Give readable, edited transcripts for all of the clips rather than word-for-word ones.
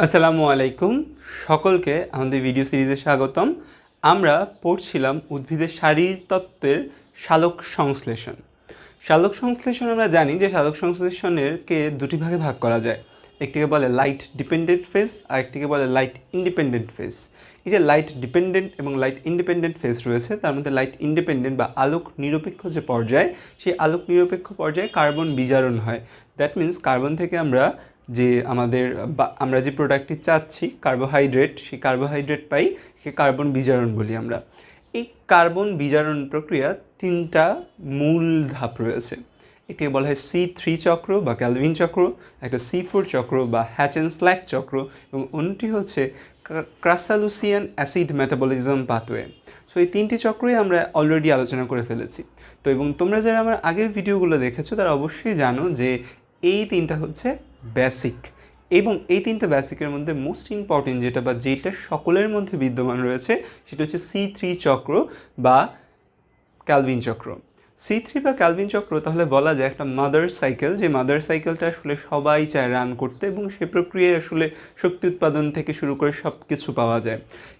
আসসালামু আলাইকুম সকলকে আমাদের ভিডিও সিরিজে স্বাগতম। আমরা পড়ছিলাম উদ্ভিদের শারীরতত্ত্বের সালোক সংশ্লেষণ। সালোক সংশ্লেষণ আমরা জানি যে সালোক সংশ্লেষণেরকে দুটি ভাগে ভাগ করা যায়। একটিকে বলে লাইট ডিপেন্ডেন্ট ফেজ আর একটিকে বলে লাইট ইন্ডিপেন্ডেন্ট ফেজ। এই যে লাইট ডিপেন্ডেন্ট এবং লাইট ইন্ডিপেন্ডেন্ট ফেজ রয়েছে, তার মধ্যে লাইট ইন্ডিপেন্ডেন্ট বা আলোক নিরপেক্ষ যে পর্যায়, সেই আলোক নিরপেক্ষ পর্যায়ে কার্বন বিজারণ হয়। দ্যাট মিন্স কার্বন থেকে আমরা যে প্রোডাক্টটি চাচ্ছি কার্বোহাইড্রেট, সেই কার্বোহাইড্রেট পাই, সে কার্বন বিজারণ বলি আমরা। এই কার্বন বিজারণ প্রক্রিয়া তিনটা মূল ধাপ রয়েছে। এটিকে বলা হয় C3 চক্র বা ক্যালভিন চক্র, একটা C4 চক্র বা হ্যাচেন-স্ল্যাক চক্র, এবং অন্যটি হচ্ছে ক্রাসালুসিয়ান অ্যাসিড মেটাবলিজম পাথওয়ে। সো এই তিনটি চক্রই আমরা অলরেডি আলোচনা করে ফেলেছি। তো এবং তোমরা যারা আমার আগের ভিডিওগুলো দেখেছো তারা অবশ্যই জানো যে এই তিনটা হচ্ছে বেসিক, এবং এই তিনটা বেসিকের মধ্যে মোস্ট ইম্পর্টেন্ট যেটা সকলের মধ্যে বিদ্যমান রয়েছে সেটা হচ্ছে C3 চক্র বা ক্যালভিন চক্র। C3 বা ক্যালভিন চক্র তাহলে বলা যায় একটা মাদার সাইকেল, যে মাদার সাইকেলটা আসলে সবাই চায় রান করতে, এবং সে প্রক্রিয়ায় আসলে শক্তি উৎপাদন থেকে শুরু করে সব কিছু পাওয়া যায়।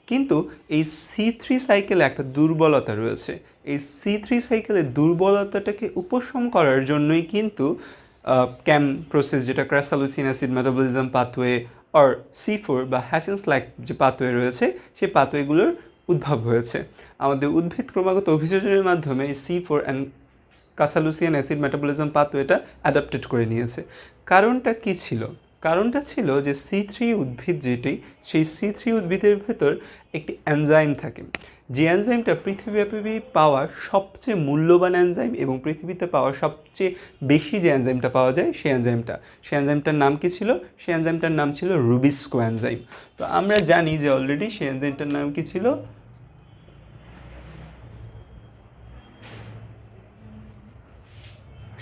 কিন্তু এই C3 সাইকেলে একটা দুর্বলতা রয়েছে। এই C3 সাইকেলের দুর্বলতাটাকে উপশম করার জন্যই কিন্তু ক্যাম প্রসেস, যেটা ক্রাসালুসিয়ান অ্যাসিড মেটাবলিজম পাথওয়ে আর C4 বা হ্যাচেন-স্ল্যাক যে পাথওয়ে রয়েছে, সেই পাথওয়েগুলোর উদ্ভব হয়েছে। আমাদের উদ্ভিদ ক্রমাগত অভিযোজনের মাধ্যমে C4 and crassulacean acid metabolism পাথওয়েটা অ্যাডাপ্টেড করে নিয়েছে। কারণটা কী ছিল? কারণটা ছিল যে C3 উদ্ভিদ যেটি, সেই C3 উদ্ভিদের ভেতর একটি এনজাইম থাকে, যে এনজাইমটা পৃথিবীব্যাপী পাওয়া সবচেয়ে মূল্যবান এনজাইম, এবং পৃথিবীতে পাওয়া সবচেয়ে বেশি যে এনজাইমটা পাওয়া যায় সেই এনজাইমটার নাম কী ছিল? সেই এনজাইমটার নাম ছিল রুবিস্কো এনজাইম। তো আমরা জানি যে অলরেডি সেই এনজাইমটার নাম কী ছিল?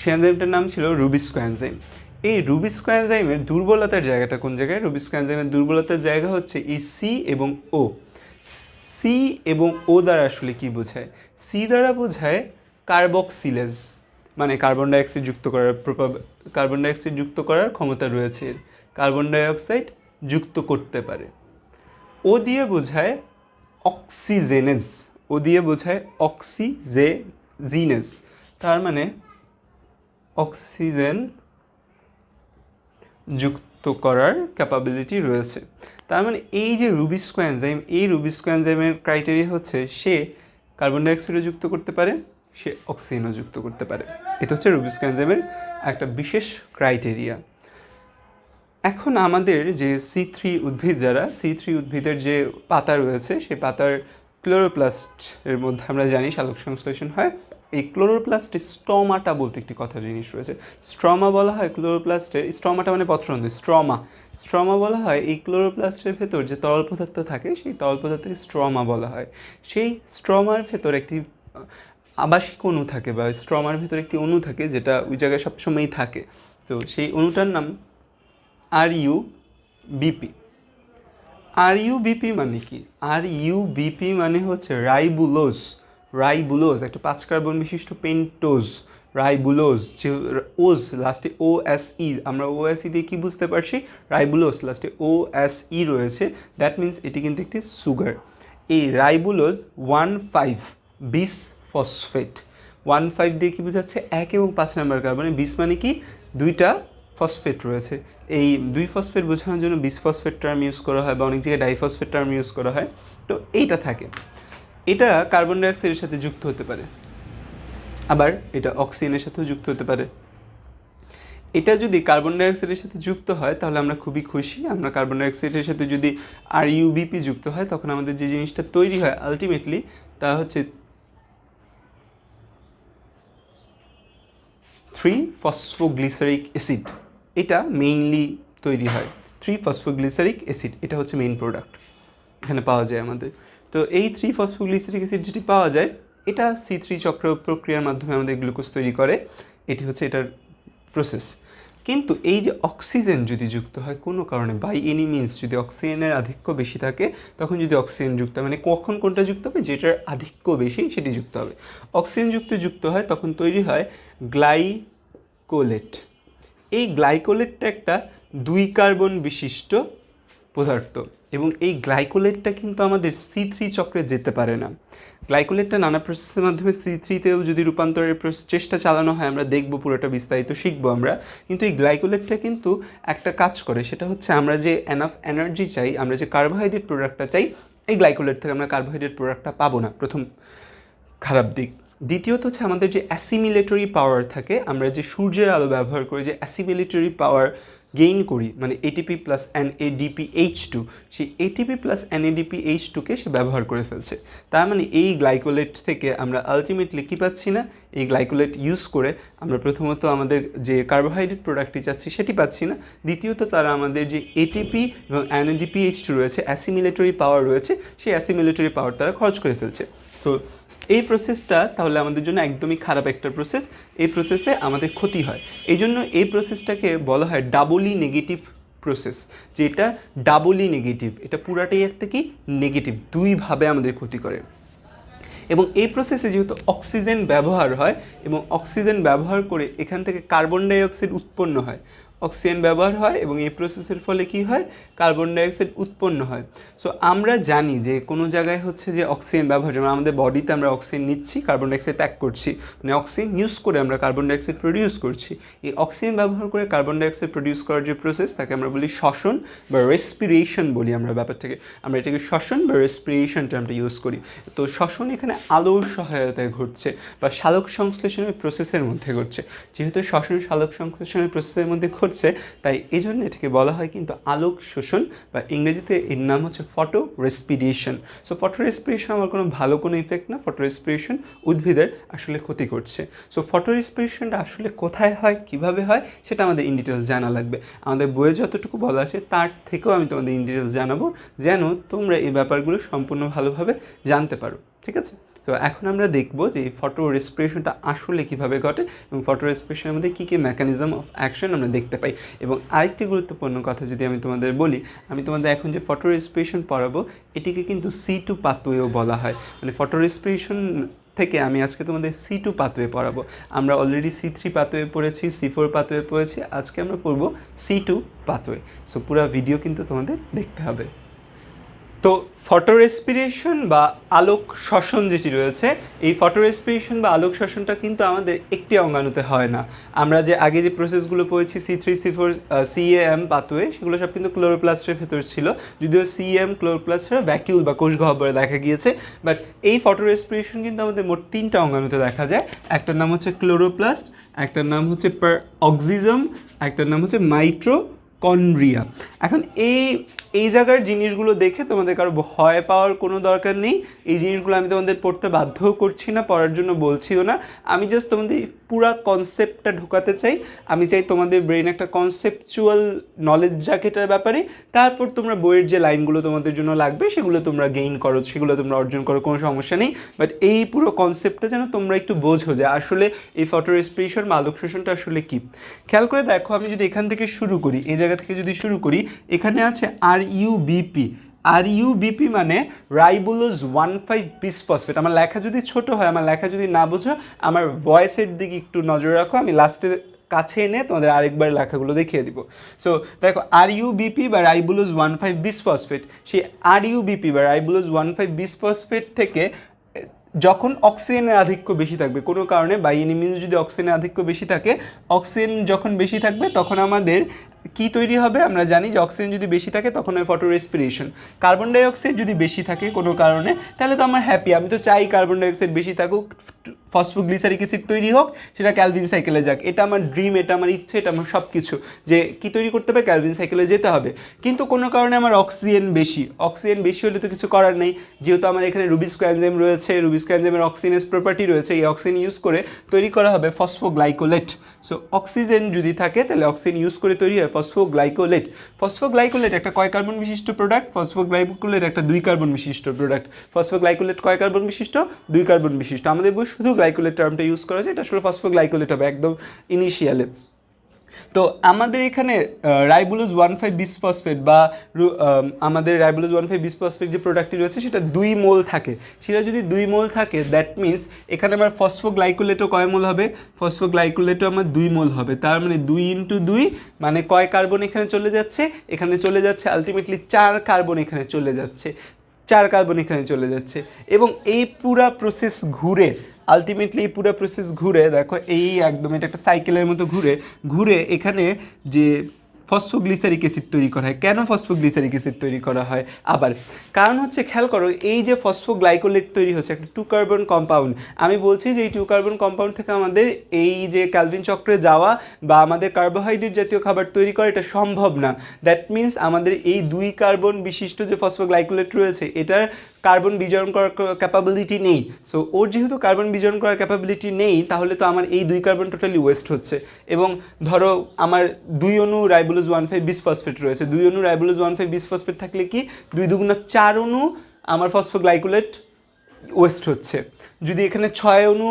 সেই এনজাইমটার নাম ছিল রুবিস্কো এনজাইম। এই রুবিস্কো এনজাইমের দুর্বলতার জায়গাটা কোন জায়গায়? রুবিস্কো এনজাইমের দুর্বলতার জায়গা হচ্ছে এই সি এবং ও। সি এবং ও দ্বারা আসলে কি বোঝায়? সি দ্বারা বোঝায় কার্বক্সিলেজ, মানে কার্বন ডাইঅক্সাইড যুক্ত করার ক্ষমতা রয়েছে, কার্বন ডাইঅক্সাইড যুক্ত করতে পারে। ও দিয়ে বোঝায় অক্সিজেনেজ, অক্সিজেনেজ, তার মানে অক্সিজেন যুক্ত করার ক্যাপাবিলিটি রয়েছে। তার মানে এই যে রুবিস্কো এনজাইম, এই রুবিস্কো এনজাইমের ক্রাইটেরিয়া হচ্ছে সে কার্বন ডাইঅক্সাইডও যুক্ত করতে পারে, সে অক্সিজেনও যুক্ত করতে পারে। এটা হচ্ছে রুবিস্কো এনজাইমের একটা বিশেষ ক্রাইটেরিয়া। এখন আমাদের যে C3 উদ্ভিদের যে পাতা রয়েছে, সেই পাতার ক্লোরোপ্লাস্টের মধ্যে আমরা জানি সালোক সংশ্লেষণ হয়। এই ক্লোরোপ্লাস্টে স্ট্রমাটা বলতে একটি কথা জিনিস রয়েছে। স্ট্রমা বলা হয় ক্লোরোপ্লাস্টের, স্ট্রমাটা মানে পত্ররন্ধ্র, স্ট্রমা বলা হয় এই ক্লোরোপ্লাস্টের ভেতর যে তরল পদার্থ থাকে, সেই তরল পদার্থকে স্ট্রমা বলা হয়। সেই স্ট্রমার ভেতর একটি আবাসিক অণু থাকে, বা স্ট্রমার ভেতর একটি অণু থাকে যেটা ওই জায়গায় সবসময়ই থাকে। তো সেই অণুটার নাম RUBP। RUBP মানে কি? RUBP মানে হচ্ছে রাইবুলোজ, একটা 5 কার্বন বিশিষ্ট পেন্টোজ, রাইবুলোজ। যে ওজ লাস্টে OSE, আমরা OSE দিয়ে কী বুঝতে পারছি? রাইবুলোজ লাস্টে OSE রয়েছে, দ্যাট মিন্স এটি কিন্তু একটি সুগার। এই রাইবুলোজ 1,5 বিস ফসফেট, 1,5 দিয়ে কী বোঝাচ্ছে? 1 এবং 5 নাম্বার কার্বনে, বিস মানে কি? 2টা ফসফেট রয়েছে। এই 2 ফসফেট বোঝানোর জন্য বিস ফসফেট টার্ম ইউজ করা হয়, বা অনেক জায়গায় ডাইফসফেট টার্ম ইউজ করা হয়। তো এইটা থাকে, এটা কার্বন ডাইঅক্সাইডের সাথে যুক্ত হতে পারে, আবার এটা অক্সিজেনের সাথেও যুক্ত হতে পারে। এটা যদি কার্বন ডাইঅক্সাইডের সাথে যুক্ত হয় তাহলে আমরা খুবই খুশি। আমরা কার্বন ডাইঅক্সাইডের সাথে যদি RUBP যুক্ত হয়, তখন আমাদের যে জিনিসটা তৈরি হয় আলটিমেটলি তা হচ্ছে 3-ফসফোগ্লিসারিক অ্যাসিড। এটা মেইনলি তৈরি হয় 3-ফসফোগ্লিসারিক অ্যাসিড, এটা হচ্ছে মেইন প্রোডাক্ট এখানে পাওয়া যায় আমাদের। তো এই 3-ফসফোগ্লিসারিক অ্যাসিড যেটি পাওয়া যায়, এটা C3 চক্র প্রক্রিয়ার মাধ্যমে আমাদের গ্লুকোজ তৈরি করে, এটি হচ্ছে এটার প্রসেস। কিন্তু এই যে অক্সিজেন যদি যুক্ত হয় কোনো কারণে, বাই এনি মিনস যদি অক্সিজেনের আধিক্য বেশি থাকে, তখন যদি অক্সিজেন যুক্ত হয়, মানে কখন কোনটা যুক্ত হবে? যেটার আধিক্য বেশি সেটি যুক্ত হবে। অক্সিজেন যুক্ত হয় তখন তৈরি হয় গ্লাইকোলেট। এই গ্লাইকোলেটটা একটা 2 কার্বন বিশিষ্ট পদার্থ এবং এই গ্লাইকোলেটটা কিন্তু আমাদের C3 চক্রে যেতে পারে না। গ্লাইকোলেটটা নানা প্রসেসের মাধ্যমে C3তেও যদি রূপান্তরের চেষ্টা চালানো হয়, আমরা দেখব, পুরোটা বিস্তারিত শিখবো আমরা। কিন্তু এই গ্লাইকোলেটটা কিন্তু একটা কাজ করে, সেটা হচ্ছে আমরা যে এনাফ এনার্জি চাই, আমরা যে কার্বোহাইড্রেট প্রোডাক্টটা চাই, এই গ্লাইকোলেট থেকে আমরা কার্বোহাইড্রেট প্রোডাক্টটা পাবো না, প্রথম খারাপ দিক। দ্বিতীয়ত হচ্ছে আমাদের যে অ্যাসিমিলেটরি পাওয়ার থাকে, আমরা যে সূর্যের আলো ব্যবহার করে যে অ্যাসিমিলেটরি পাওয়ার গেইন করি, মানে ATP প্লাস NADPH2, সেই ATP প্লাস NADPH2কে সে ব্যবহার করে ফেলছে। তার মানে এই গ্লাইকোলেট থেকে আমরা আলটিমেটলি কী পাচ্ছি না, এই গ্লাইকোলেট ইউজ করে আমরা প্রথমত আমাদের যে কার্বোহাইড্রেট প্রোডাক্টটি চাচ্ছি সেটি পাচ্ছি না। দ্বিতীয়ত তারা আমাদের যে ATP এবং NADPH2 রয়েছে, অ্যাসিমিলেটরি পাওয়ার রয়েছে, সেই অ্যাসিমিলেটরি পাওয়ার তারা খরচ করে ফেলছে। তো এই প্রসেসটা তাহলে আমাদের জন্য একদমই খারাপ একটা প্রসেস। এই প্রসেসে আমাদের ক্ষতি হয়। এই জন্য এই প্রসেসটাকে বলা হয় ডাবলি নেগেটিভ প্রসেস, যেটা ডাবলি নেগেটিভ, এটা পুরাটাই একটা কি নেগেটিভ, দুইভাবে আমাদের ক্ষতি করে। এবং এই প্রসেসে যেহেতু অক্সিজেন ব্যবহার হয় এবং অক্সিজেন ব্যবহার করে এখান থেকে কার্বন ডাইঅক্সাইড উৎপন্ন হয়, অক্সিজেন ব্যবহার হয় এবং এই প্রসেসের ফলে কি হয়, কার্বন ডাইঅক্সাইড উৎপন্ন হয়। সো আমরা জানি যে কোনো জায়গায় হচ্ছে যে অক্সিজেন ব্যবহার, যেমন আমাদের বডিতে আমরা অক্সিজেন নিচ্ছি, কার্বন ডাইঅক্সাইড ত্যাগ করছি, মানে অক্সিজেন ইউজ করে আমরা কার্বন ডাইঅক্সাইড প্রডিউস করছি। এই অক্সিজেন ব্যবহার করে কার্বন ডাইঅক্সাইড প্রডিউস করার যে প্রসেস, তাকে আমরা বলি শ্বসন বা রেসপিরেশন বলি আমরা ব্যাপারটাকে। আমরা এটাকে শ্বসন বা রেসপিরেশন টার্মটা ইউজ করি। তো শ্বসন এখানে আলোর সহায়তায় ঘটছে বা সালোক সংশ্লেষণের প্রসেসের মধ্যে ঘটছে। যেহেতু শ্বসন সালোক সংশ্লেষণের প্রসেসের মধ্যে ঘটছে, তাই এই জন্য এটাকে বলা হয় কিন্তু আলোক শোষণ, বা ইংরেজিতে এর নাম হচ্ছে photo respiration. So photo respiration আমার কোনো ভালো কোনো ইফেক্ট না, ফটো রেসপিরেশন উদ্ভিদের আসলে ক্ষতি করছে। সো ফটো রেসপিরেশনটা আসলে কোথায় হয়, কিভাবে হয়, সেটা আমাদের ইন ডিটেলস জানা লাগবে। আমাদের বইয়ে যতটুকু বলা আছে তার থেকেও আমি তোমাদের ইন ডিটেলস জানাবো, যেন তোমরা এই ব্যাপারগুলো সম্পূর্ণ ভালোভাবে জানতে পারো। ঠিক আছে? তো এখন আমরা দেখব যে এই ফটো রেসপিরেশনটা আসলে কীভাবে ঘটে এবং ফটো রেসপিরেশনের মধ্যে কী কী মেকানিজম অফ অ্যাকশন আমরা দেখতে পাই। এবং আরেকটি গুরুত্বপূর্ণ কথা যদি আমি তোমাদের বলি, আমি তোমাদের এখন যে ফটো রেসপিরেশন পড়াবো, এটিকে কিন্তু C2 পাথওয়েও বলা হয়। মানে ফটো রেসপিরেশন থেকে আমি আজকে তোমাদের C2 পাথওয়ে পড়াবো। আমরা অলরেডি C3 পাথওয়ে পড়েছি, C4 পাথওয়ে পড়েছি, আজকে আমরা পড়ব C2 পাথওয়ে। সো পুরো ভিডিও কিন্তু তোমাদের দেখতে হবে। তো ফটো রেসপিরেশন বা আলোক শ্বসন যেটি রয়েছে, এই ফটো রেসপিরেশন বা আলোক শ্বসনটা কিন্তু আমাদের একটি অঙ্গাণুতে হয় না। আমরা যে আগে যে প্রসেসগুলো পড়েছি C3, C4, CAM পাথওয়ে, সেগুলো সব কিন্তু ক্লোরোপ্লাস্টের ভেতর ছিল, যদিও CAM ক্লোরোপ্লাস্টের ভ্যাকিউল বা কোষ গহ্বরে দেখা গিয়েছে। বাট এই ফটো রেসপিরেশন কিন্তু আমাদের মোট 3টা অঙ্গাণুতে দেখা যায়। একটার নাম হচ্ছে ক্লোরোপ্লাস্ট, একটার নাম হচ্ছে পারঅক্সিজম, একটার নাম হচ্ছে মাইটোকন্ড্রিয়া। এখন এই জায়গার জিনিসগুলো দেখে তোমাদের কারো ভয় পাওয়ার কোনো দরকার নেই। এই জিনিসগুলো আমি তোমাদের পড়তে বাধ্যও করছি না, পড়ার জন্য বলছিও না। আমি জাস্ট তোমাদের পুরা কনসেপ্টটা ঢোকাতে চাই। আমি চাই তোমাদের ব্রেন একটা কনসেপচুয়াল নলেজ যাক এটার ব্যাপারে, তারপর তোমরা বইয়ের যে লাইনগুলো তোমাদের জন্য লাগবে সেগুলো তোমরা গেইন করো, সেগুলো তোমরা অর্জন করো, কোনো সমস্যা নেই। বাট এই পুরো কনসেপ্টটা যেন তোমরা একটু বোঝো যে আসলে এই ফটো রেসপিরেশন বা আলোক শোষণটা আসলে কী। খেয়াল করে দেখো, আমি যদি এখান থেকে শুরু করি, এই জায়গা থেকে যদি শুরু করি, এখানে আছে RUBP মানে রাইবোলোজ 1,5-বিসফসফেট। আমার লেখা যদি ছোট হয়, আমার লেখা যদি না বোঝো, আমার ভয়েসের দিকে একটু নজর রাখো, আমি লাস্টে কাছে এনে তোমাদের আরেকবার লেখাগুলো দেখিয়ে দিব। সো দেখো, RUBP বা রাইবোলোজ 1,5-বিসফসফেট, সেই RUBP বা রাইবোলোজ 1,5-বিসফসফেট থেকে যখন অক্সিজেনের আধিক্য বেশি থাকবে কোনো কারণে, বাই এনি মিনস যদি অক্সিজেনের আধিক্য বেশি থাকে, অক্সিজেন যখন বেশি থাকবে তখন আমাদের কি তৈরি হবে, আমরা জানি যে অক্সিজেন যদি বেশি থাকে তখন হয় ফটো রেসপিরেশন। কার্বন ডাইঅক্সাইড যদি বেশি থাকে কোনো কারণে, তাহলে তো আমার হ্যাপি, আমি তো চাই কার্বন ডাইঅক্সাইড বেশি থাকুক, ফসফোগ্লিসারিক অ্যাসিড তৈরি হোক, সেটা ক্যালভিন সাইকেলে যাক। এটা আমার ড্রিম, এটা আমার ইচ্ছে, এটা আমার সব কিছু, যে কী তৈরি করতে হবে, ক্যালভিন সাইকেলে যেতে হবে। কিন্তু কোনো কারণে আমার অক্সিজেন বেশি হলে তো কিছু করার নেই, যেহেতু আমার এখানে রুবিস্কো এনজাইম রয়েছে, রুবিস্কো এনজাইমের অক্সিজেনেস প্রপার্টি রয়েছে, এই অক্সিজেন ইউজ করে তৈরি করা হবে ফসফোগ্লাইকোলেট। সো অক্সিজেন যদি থাকে তাহলে অক্সিজেন ইউজ করে তৈরি হয় ফসফোগ্লাইকোলেট। ফসফোগ্লাইকোলেট একটা কয় কার্বন বিশিষ্ট প্রোডাক্ট, ফসফোগ্লাইকোলেট একটা 2 কার্বন বিশিষ্ট প্রোডাক্ট। ফসফোগ্লাইকোলেট কয় কার্বন বিশিষ্ট? 2 কার্বন বিশিষ্ট। আমাদের বই শুধু গ্লাইকোলেট টার্মটা ইউজ করা যায়, এটা আসলে ফসফোগ্লাইকোলেট হবে একদম ইনিশিয়ালে। তো আমাদের এখানে রাইবোলোজ 1,5 বিসফসফেট বা আমাদের রাইবোলোজ 1,5 বিসফসফেট যে প্রোডাক্টটি রয়েছে সেটা 2 মোল থাকে। সেটা যদি 2 মোল থাকে দ্যাট মিনস এখানে আমার ফসফোগ্লাইকোলেটও কয় মোল হবে, ফসফোগ্লাইকোলেটও আমার 2 মোল হবে। তার মানে 2 × 2 মানে কয় কার্বন এখানে চলে যাচ্ছে, এখানে চলে যাচ্ছে আলটিমেটলি 4 কার্বন এখানে চলে যাচ্ছে, 4 কার্বন এখানে চলে যাচ্ছে। এবং এই পুরা প্রসেস ঘুরে আলটিমেটলি এই পুরো প্রসেস ঘুরে দেখো এই একদম এটা একটা সাইকেলের মতো ঘুরে ঘুরে এখানে যে ফসফোগ্লিসারিক অ্যাসিড তৈরি করা হয়। কেন ফসফোগ্লিসারিক অ্যাসিড তৈরি করা হয় আবার, কারণ হচ্ছে খেয়াল করো এই যে ফসফোগ্লাইকোলেট তৈরি হচ্ছে একটা 2 কার্বন কম্পাউন্ড। আমি বলছি যে এই 2 কার্বন কম্পাউন্ড থেকে আমাদের এই যে ক্যালভিন চক্রে যাওয়া বা আমাদের কার্বোহাইড্রেট জাতীয় খাবার তৈরি করা এটা সম্ভব না। দ্যাট মিনস আমাদের এই 2 কার্বন বিশিষ্ট যে ফসফোগ্লাইকোলেট রয়েছে এটার কার্বন বিজারণ করার ক্যাপাবিলিটি নেই। সো ওর যেহেতু কার্বন বিজারণ করার ক্যাপাবিলিটি নেই তাহলে তো আমার এই 2 কার্বন টোটালি ওয়েস্ট হচ্ছে। এবং ধরো আমার 2 অণু রাইবোলোজ 1,5 বিসফসফেট রয়েছে, 2 অণু রাইবোলোজ 1,5 বিসফসফেট থাকলে কি 2 × 2 = 4 অণু আমার ফসফোগ্লাইকোলেট ওয়েস্ট হচ্ছে। যদি এখানে 6 অণু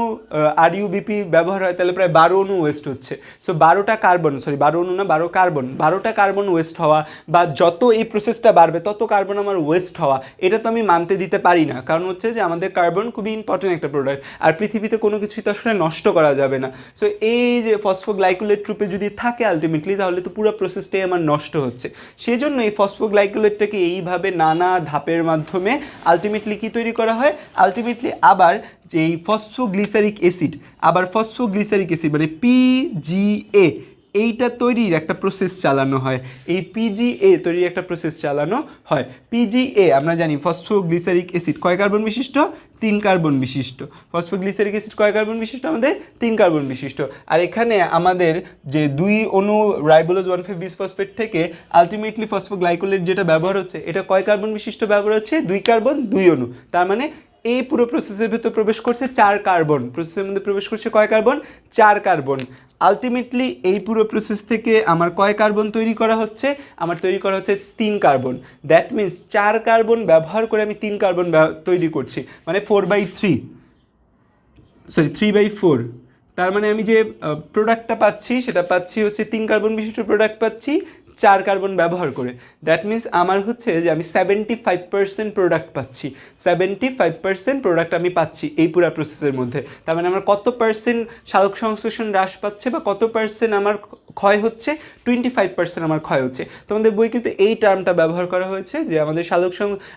আরইউবিপি ব্যবহার হয় তাহলে প্রায় 12 অণু ওয়েস্ট হচ্ছে। সো 12টা কার্বন, সরি 12 অণু না 12 কার্বন, 12টা কার্বন ওয়েস্ট হওয়া বা যত এই প্রসেসটা বাড়বে তত কার্বন আমার ওয়েস্ট হওয়া এটা তো আমি মানতে দিতে পারি না। কারণ হচ্ছে যে আমাদের কার্বন খুবই ইম্পর্টেন্ট একটা প্রোডাক্ট, আর পৃথিবীতে কোনো কিছুই তো আসলে নষ্ট করা যাবে না। সো এই যে ফসফোগ্লাইকোলেট রূপে যদি থাকে আলটিমেটলি তাহলে তো পুরো প্রসেসটাই আমার নষ্ট হচ্ছে। সেই জন্য এই ফসফোগ্লাইকোলেটটাকে এইভাবে নানা ধাপের মাধ্যমে আলটিমেটলি কি তৈরি করা হয়, আলটিমেটলি আবার যে এই ফসফোগ্লিসারিক অ্যাসিড মানে পিজিএ এইটা তৈরির একটা প্রসেস চালানো হয়। এই পিজিএ তৈরির একটা প্রসেস চালানো হয়। পিজিএ আমরা জানি ফসফোগ্লিসারিক অ্যাসিড কয় কার্বন বিশিষ্ট, 3 কার্বন বিশিষ্ট। ফসফোগ্লিসারিক অ্যাসিড কয় কার্বন বিশিষ্ট, আমাদের 3 কার্বন বিশিষ্ট। আর এখানে আমাদের যে 2 অণু রাইবোলোজ 1,5 বিসফসফেট থেকে আলটিমেটলি ফসফোগ্লাইকোলেট যেটা ব্যবহার হচ্ছে এটা কয় কার্বন বিশিষ্ট ব্যবহার হচ্ছে, 2 কার্বন 2 অণু। তার মানে এই পুরো প্রসেসের ভিতর প্রবেশ করছে 4 কার্বন, প্রসেসের মধ্যে প্রবেশ করছে কয় কার্বন, 4 কার্বন। আলটিমেটলি এই পুরো প্রসেস থেকে আমার কয় কার্বন তৈরি করা হচ্ছে, আমার তৈরি করা হচ্ছে 3 কার্বন। দ্যাট মিনস 4 কার্বন ব্যবহার করে আমি 3 কার্বন তৈরি করছি, মানে 3/4। তার মানে আমি যে প্রোডাক্টটা পাচ্ছি সেটা পাচ্ছি হচ্ছে 3 কার্বন বিশিষ্ট প্রোডাক্ট পাচ্ছি 4 কার্বন ব্যবহার করে। দ্যাট মিনস আমার হচ্ছে যে আমি 75% প্রোডাক্ট পাচ্ছি, 75% প্রোডাক্ট আমি পাচ্ছি এই পুরো প্রসেসের মধ্যে। তার মানে আমার কত পার্সেন্ট সালোক সংশ্লেষণ হ্রাস পাচ্ছে বা কত পার্সেন্ট আমার ক্ষয় হচ্ছে, 25% আমার ক্ষয় হচ্ছে। তোমাদের বই কিন্তু এই টার্মটা ব্যবহার করা হয়েছে যে আমাদের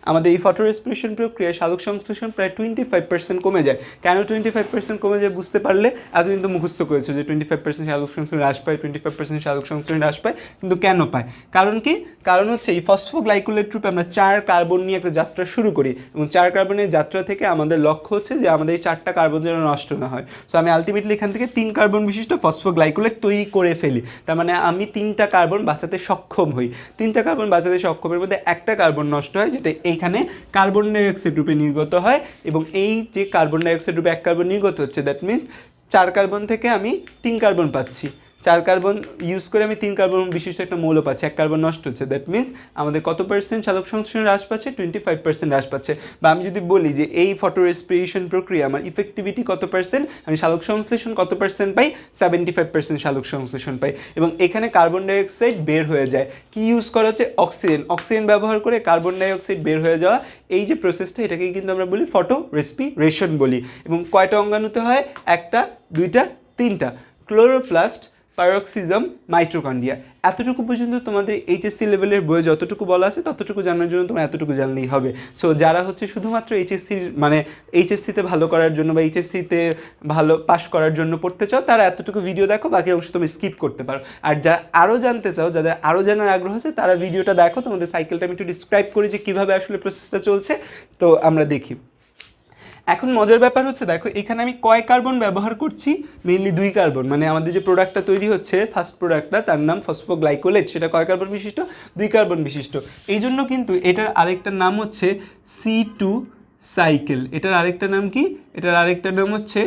আমাদের এই ফটো রেসপিরেশন প্রক্রিয়ায় সালোক সংশ্লেষণ প্রায় 25% কমে যায়। কেন 25% কমে যায় বুঝতে পারলে এতদিন তো মুখস্থ করেছে যে 25% সালোক সংশ্লেষণ হ্রাস পায়, 25% সালোক সংশ্লেষণ হ্রাস পায়, কিন্তু কেন পায়, কারণ কি, কারণ হচ্ছে এই ফসফোগ্লাইকোলেট রূপে আমরা 4 কার্বন নিয়ে একটা যাত্রা শুরু করি এবং 4 কার্বনের যাত্রা থেকে আমাদের লক্ষ্য হচ্ছে যে আমাদের এই 4টা কার্বন যেন নষ্ট না হয়। সো আমি আলটিমেটলি এখান থেকে 3 কার্বন বিশিষ্ট ফসফোগ্লাইকোলেট তৈরি করে ফেলি। তার মানে আমি 3টা কার্বন বাঁচাতে সক্ষম হই। 3টা কার্বন বাঁচাতে সক্ষমের মধ্যে একটা কার্বন নষ্ট হয় যেটা এইখানে কার্বন ডাইঅক্সাইড রূপে নির্গত হয়, এবং এই যে কার্বন ডাইঅক্সাইড রূপে 1 কার্বন নির্গত হচ্ছে দ্যাট মিনস 4 কার্বন থেকে আমি 3 কার্বন পাচ্ছি। 4 কার্বন ইউজ করে আমি 3 কার্বন বিশিষ্ট একটা মৌল পাচ্ছি, 1 কার্বন নষ্ট হচ্ছে। দ্যাট মিনস আমাদের কত পার্সেন্ট সালোক সংশ্লেষণ হ্রাস পাচ্ছে, 25% হ্রাস পাচ্ছে। বা আমি যদি বলি যে এই ফটো রেসপিরেশন প্রক্রিয়া আমার ইফেক্টিভিটি কত পার্সেন্ট, আমি সালোক সংশ্লেষণ কত পার্সেন্ট পাই, 75% সালোক সংশ্লেষণ পাই। এবং এখানে কার্বন ডাইঅক্সাইড বের হয়ে যায়। কি ইউজ করা হচ্ছে, অক্সিজেন ব্যবহার করে কার্বন ডাইঅক্সাইড বের হয়ে যাওয়া এই যে প্রসেসটা এটাকে কিন্তু আমরা বলি ফটো রেসপিরেশন বলি। এবং কয়টা অঙ্গাণুতে হয়, 1টা 2টা 3টা, ক্লোরোপ্লাস্ট, প্যারক্সিজম, মাইটোকন্ড্রিয়া। এতটুকু পর্যন্ত তোমাদের এইচএসসি লেভেলের বইয়ে যতটুকু বলা আছে ততটুকু জানার জন্য তোমরা এতটুকু জানলেই হবে। সো যারা হচ্ছে শুধুমাত্র এইচএসসিতে ভালো করার জন্য বা এইচএসসিতে ভালো পাস করার জন্য পড়তে চাও তারা এতটুকু ভিডিও দেখো, বাকি অংশ তুমি স্কিপ করতে পারো। আর যারা আরও জানতে চাও, যাদের আরও জানার আগ্রহ আছে তারা ভিডিওটা দেখো। তোমাদের সাইকেলটা আমি একটু ডিসক্রাইব করি যে কীভাবে আসলে প্রসেসটা চলছে, তো আমরা দেখি। এখন মজার ব্যাপার হচ্ছে দেখো এখানে আমি কয় কার্বন ব্যবহার করছি, মেইনলি 2 কার্বন। মানে আমাদের যে প্রোডাক্টটা তৈরি হচ্ছে ফার্স্ট প্রোডাক্টটা তার নাম ফসফোগ্লাইকোলেট, সেটা কয় কার্বন বিশিষ্ট, 2 কার্বন বিশিষ্ট। এই জন্য কিন্তু এটার আরেকটা নাম হচ্ছে C2 সাইকেল। এটার আরেকটা নাম কি, এটার আরেকটা নাম হচ্ছে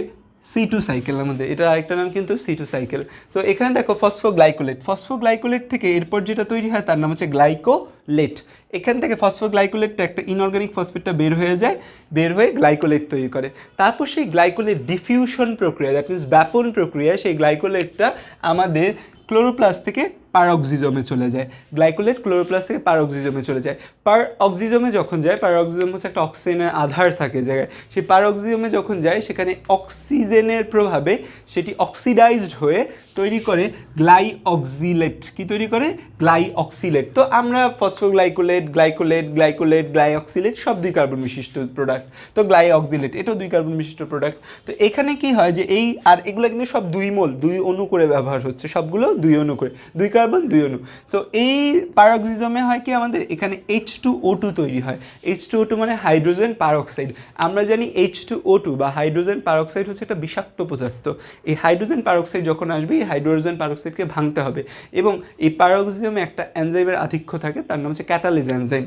C2 সাইকেল। আমাদের এটার আরেকটা নাম কিন্তু C2 সাইকেল। সো এখানে দেখো ফসফোগ্লাইকোলেট থেকে এরপর যেটা তৈরি হয় তার নাম হচ্ছে গ্লাইকোলেট। এখান থেকে ফসফোগ্লাইকোলেটটা একটা ইনঅর্গানিক ফসফেটটা বের হয়ে যায়, বের হয়ে গ্লাইকোলেট তৈরি করে। তারপর সেই গ্লাইকোলেট ডিফিউশন প্রক্রিয়া, দ্যাট মিনস ব্যাপন প্রক্রিয়া, সেই গ্লাইকোলেটটা আমাদের ক্লোরোপ্লাস্ট থেকে পারঅক্সিজমে চলে যায়। গ্লাইকোলেট ক্লোরোপ্লাস্ট থেকে পারঅক্সিজমে চলে যায়। পারঅক্সিজমে যখন যায়, পারঅক্সিজম হচ্ছে একটা অক্সিজেনের আধার থাকে জায়গায়, সেই পারঅক্সিজমে যখন যায় সেখানে অক্সিজেনের প্রভাবে সেটি অক্সিডাইজড হয়ে তৈরি করে গ্লাইঅক্সিলেট। কি তৈরি করে? গ্লাইঅক্সিলেট। তো আমরা ফসফোগ্লাইকোলেট, গ্লাইকোলেট, গ্লাইঅক্সিলেট সব 2 কার্বন বিশিষ্ট প্রোডাক্ট। তো গ্লাইঅক্সিলেট এটাও 2 কার্বন বিশিষ্ট প্রোডাক্ট। তো এখানে কি হয় যে এই আর এগুলো কিন্তু সব 2 মোল, 2 অণু করে ব্যবহার হচ্ছে, সবগুলো 2 অণু করে, 2 কার্বন 2 অণু। সো এই পারঅক্সিজমে হয় কি আমাদের এখানে H2O2 তৈরি হয়। H2O2 মানে হাইড্রোজেন পারঅক্সাইড। আমরা জানি H2O2 বা হাইড্রোজেন পারঅক্সাইড হচ্ছে একটা বিষাক্ত পদার্থ। এই হাইড্রোজেন পারঅক্সাইড যখন আসবে, এই হাইড্রোজেন পারঅক্সাইডকে ভাঙতে হবে এবং এই পারঅক্সিজমে একটা এনজাইমের আধিক্য থাকে, তার নাম হচ্ছে ক্যাটালেজ এনজাইম।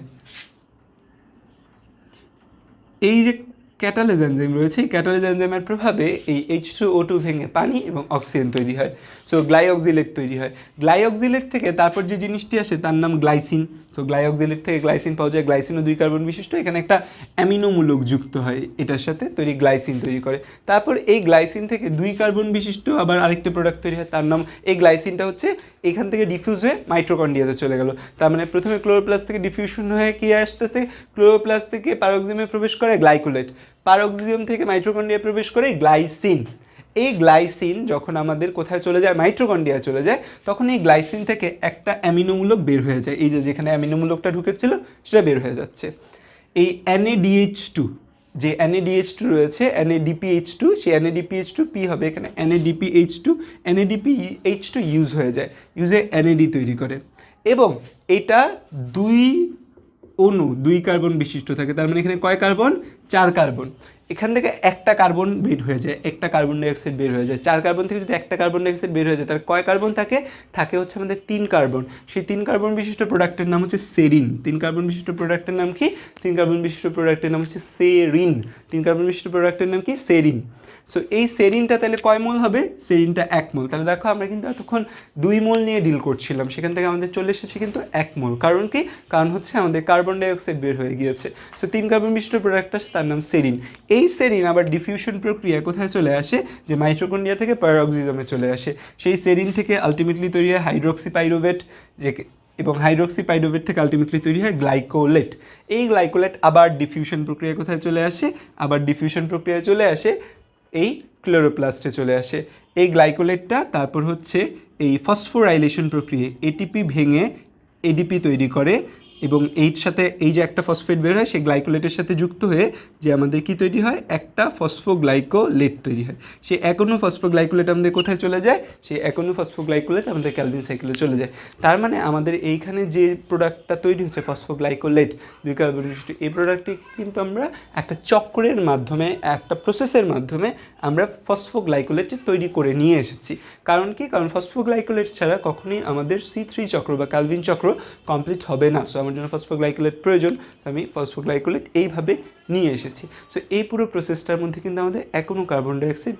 এই যে ক্যাটালেজ এনজাইম রয়েছে, এই ক্যাটালেজ এনজাইমের প্রভাবে এই H2O2 ভেঙে পানি এবং অক্সিজেন তৈরি হয়। সো গ্লাইঅক্সিলেট তৈরি হয়। গ্লাইঅক্সিলেট থেকে তারপর যে জিনিসটি আসে তার নাম গ্লাইসিন। তো গ্লাইঅক্সিলেট থেকে গ্লাইসিন পাওয়া যায়। গ্লাইসিনও 2 কার্বন বিশিষ্ট। এখানে একটা অ্যামিনোমূলক যুক্ত হয় এটার সাথে, তৈরি গ্লাইসিন তৈরি করে। তারপর এই গ্লাইসিন থেকে 2 কার্বন বিশিষ্ট আবার আরেকটা প্রোডাক্ট তৈরি হয়, তার নাম, এই গ্লাইসিনটা হচ্ছে এখান থেকে ডিফিউজ হয়ে মাইটোকন্ড্রিয়াতে চলে গেল। তার মানে প্রথমে ক্লোরোপ্লাস্ট থেকে ডিফিউশন হয়ে কি আসতেছে, ক্লোরোপ্লাস্ট থেকে পারঅক্সিজমে প্রবেশ করে গ্লাইকোলেট, পারঅক্সিজম থেকে মাইটোকন্ড্রিয়া প্রবেশ করে গ্লাইসিন। এই গ্লাইসিন যখন আমাদের কোথায় চলে যায়, মাইটোকন্ড্রিয়া চলে যায়, তখন এই গ্লাইসিন থেকে একটা অ্যামিনোমূলক বের হয়ে যায়। এই যে যেখানে অ্যামিনোমূলকটা ঢুকেছিল সেটা বের হয়ে যাচ্ছে। এই NADH2, যে NADH2 রয়েছে, NADPH2, সেই NADPH2 P হবে এখানে NADPH2, NADPH2 ইউজ হয়ে যায়, ইউজে NAD তৈরি করে এবং এটা 2 অণু 2 কার্বন বিশিষ্ট থাকে। তার মানে এখানে কয় কার্বন? 4 কার্বন। এখান থেকে একটা কার্বন বের হয়ে যায়, একটা কার্বন ডাইঅক্সাইড বের হয়ে যায়। 4 কার্বন থেকে যদি একটা কার্বন ডাইঅক্সাইড বের হয়ে যায়, তার কয় কার্বন থাকে? থাকে হচ্ছে আমাদের 3 কার্বন। সেই 3 কার্বন বিশিষ্ট প্রোডাক্টের নাম হচ্ছে সেরিন। 3 কার্বন বিশিষ্ট প্রোডাক্টের নাম কি? 3 কার্বন বিশিষ্ট প্রোডাক্টের নাম হচ্ছে সেরিন। 3 কার্বন বিশিষ্ট প্রোডাক্টের নাম কি? সেরিন। সো এই সেরিনটা তাহলে কয় মোল হবে? সেরিনটা 1 মোল। তাহলে দেখো আমরা কিন্তু এতক্ষণ 2 মোল নিয়ে ডিল করছিলাম, সেখান থেকে আমাদের চলে এসেছে কিন্তু 1 মোল। কারণ কি? কারণ হচ্ছে আমাদের কার্বন ডাইঅক্সাইড বের হয়ে গিয়েছে। সো 3 কার্বন বিশিষ্ট প্রোডাক্ট আছে, তার নাম সেরিন। এই সেরিন আবার ডিফিউশন প্রক্রিয়া কোথায় চলে আসে? যে মাইটোকন্ড্রিয়া থেকে পারঅক্সিজমে চলে আসে। সেই সেরিন থেকে আলটিমেটলি তৈরি হয় হাইড্রোক্সি পাইরুভেট, যে এবং হাইড্রোক্সি পাইরুভেট থেকে আলটিমেটলি তৈরি হয় গ্লাইকোলেট। এই গ্লাইকোলেট আবার ডিফিউশন প্রক্রিয়া কোথায় চলে আসে? আবার ডিফিউশন প্রক্রিয়ায় চলে আসে এই ক্লোরোপ্লাস্টে চলে আসে। এই গ্লাইকোলেটটা তারপর হচ্ছে এই ফসফোরাইলেশন প্রক্রিয়া, এটিপি ভেঙে এডিপি তৈরি করে এবং এর সাথে এই যে একটা ফসফেট বের হয়, সেই গ্লাইকোলেটের সাথে যুক্ত হয়ে যে আমাদের কি তৈরি হয়? একটা ফসফোগ্লাইকোলেট তৈরি হয়। সেই এক অণু ফসফোগ্লাইকোলেট আমাদের কোথায় চলে যায়? সেই এক অণু ফসফোগ্লাইকোলেট আমাদের ক্যালভিন সাইকেলে চলে যায়। তার মানে আমাদের এইখানে যে প্রোডাক্টটা তৈরি হচ্ছে ফসফোগ্লাইকোলেট 2 কার্বন বিশিষ্ট, এই প্রোডাক্টটি কিন্তু আমরা একটা চক্রের মাধ্যমে, একটা প্রসেসের মাধ্যমে আমরা ফসফোগ্লাইকোলেট তৈরি করে নিয়ে এসেছি। কারণ কি? কারণ ফসফোগ্লাইকোলেট ছাড়া কখনোই আমাদের C3 চক্র বা ক্যালভিন চক্র কমপ্লিট হবে না। সো আমার জন্য ফসফোগ্লাইকোলেট প্রয়োজন, সো আমি ফসফোগ্লাইকোলেট এইভাবে নিয়ে এসেছি। সো এই পুরো প্রসেসটার মধ্যে কিন্তু আমাদের এখনও কার্বন ডাইঅক্সাইড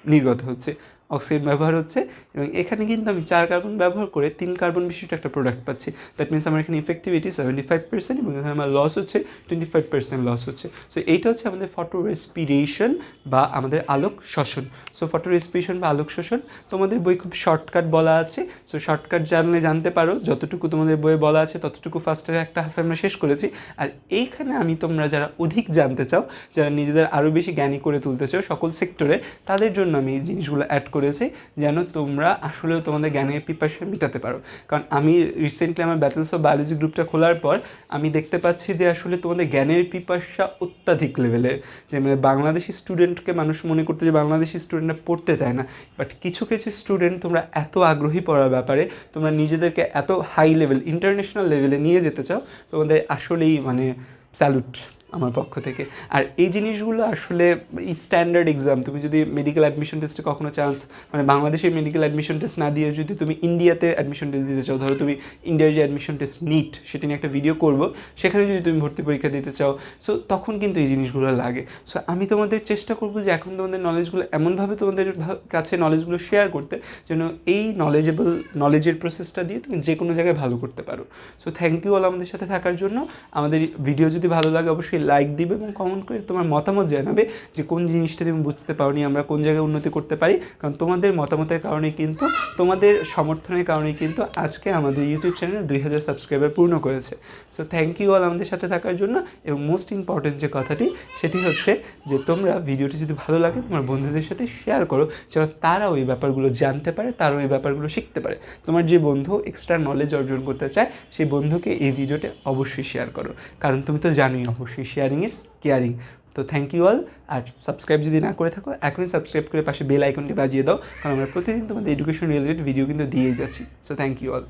নির্গত হচ্ছে, অক্সিজেন ব্যবহার হচ্ছে এবং এখানে কিন্তু আমি 4 কার্বন ব্যবহার করে 3 কার্বন বিশিষ্ট একটা প্রোডাক্ট পাচ্ছি। দ্যাট মিনস আমার এখানে ইফেক্টিভিটি 75% এবং এখানে আমার লস হচ্ছে 25% লস হচ্ছে। সো এইটা হচ্ছে আমাদের ফটো রেসপিরেশন বা আমাদের আলোক শোষণ। সো ফটো রেসপিরেশন বা আলোক শোষণ তোমাদের বই খুব শর্টকাট বলা আছে। সো শর্টকাট জানলে জানতে পারো, যতটুকু তোমাদের বইয়ে বলা আছে ততটুকু ফার্স্টের একটা হাফে আমরা শেষ করেছি। আর এইখানে আমি তোমরা যারা অধিক জানতে চাও, যারা নিজেদের আরও বেশি জ্ঞানী করে তুলতে চাও সকল সেক্টরে, তাদের জন্য আমি এই জিনিসগুলো অ্যাড করেছে যেন তোমরা আসলেও তোমাদের জ্ঞানের পিপাসা মেটাতে পারো। কারণ আমি রিসেন্টলি আমার ব্যাচেলস অফ বায়োলজি গ্রুপটা খোলার পর আমি দেখতে পাচ্ছি যে আসলে তোমাদের জ্ঞানের পিপাসা অত্যাধিক লেভেলের। যে মানে বাংলাদেশি স্টুডেন্টকে মানুষ মনে করতে যে বাংলাদেশি স্টুডেন্টরা পড়তে চায় না, বাট কিছু কিছু স্টুডেন্ট তোমরা এত আগ্রহী পড়ার ব্যাপারে, তোমরা নিজেদেরকে এত হাই লেভেল ইন্টারন্যাশনাল লেভেলে নিয়ে যেতে চাও, তোমাদের আসলেই মানে স্যালুট আমার পক্ষ থেকে। আর এই জিনিসগুলো আসলে এই স্ট্যান্ডার্ড এক্সাম, তুমি যদি মেডিকেল অ্যাডমিশন টেস্টে কখনো চান্স, মানে বাংলাদেশের মেডিকেল অ্যাডমিশন টেস্ট না দিয়ে যদি তুমি ইন্ডিয়াতে অ্যাডমিশন টেস্ট দিতে চাও, ধরো তুমি ইন্ডিয়ার যে অ্যাডমিশন টেস্ট নিট, সেটা নিয়ে একটা ভিডিও করবো, সেখানে যদি তুমি ভর্তি পরীক্ষা দিতে চাও, সো তখন কিন্তু এই জিনিসগুলো লাগে। সো আমি তোমাদের চেষ্টা করবো যে এখন তোমাদের নলেজগুলো এমনভাবে তোমাদের কাছে নলেজগুলো শেয়ার করতে যেন এই নলেজের প্রসেসটা দিয়ে তুমি যে কোনো জায়গায় ভালো করতে পারো। সো থ্যাংক ইউ অল আমাদের সাথে থাকার জন্য। আমাদের ভিডিও যদি ভালো লাগে অবশ্যই লাইক দিবে এবং কমেন্ট করে তোমার মতামত জানাবে যে কোন জিনিসটা তুমি বুঝতে পারোনি, আমরা কোন জায়গায় উন্নতি করতে পারি। কারণ তোমাদের মতামতের কারণেই কিন্তু, তোমাদের সমর্থনের কারণেই কিন্তু আজকে আমাদের ইউটিউব চ্যানেল 2000 সাবস্ক্রাইবার পূর্ণ করেছে। সো থ্যাংক ইউ অল আমাদের সাথে থাকার জন্য। এবং মোস্ট ইম্পর্টেন্ট যে কথাটি সেটি হচ্ছে যে তোমরা ভিডিওটি যদি ভালো লাগে তোমার বন্ধুদের সাথে শেয়ার করো, যেন তারা ওই ব্যাপারগুলো জানতে পারে, তারা ওই ব্যাপারগুলো শিখতে পারে। তোমার যে বন্ধু এক্সট্রা নলেজ অর্জন করতে চায় সেই বন্ধুকে এই ভিডিওটা অবশ্যই শেয়ার করো, কারণ তুমি তো জানোই অবশ্যই শেয়ারিং ইজ কেয়ারিং। তো থ্যাংক ইউ অল। আর সাবস্ক্রাইব যদি না করে থাকো এখনই সাবস্ক্রাইব করে পাশে বেল আইকনটি বাজিয়ে দাও, কারণ আমরা প্রতিদিন তোমাদের এডুকেশন রিলেটেড ভিডিও কিন্তু দিয়েই যাচ্ছি। So thank you all.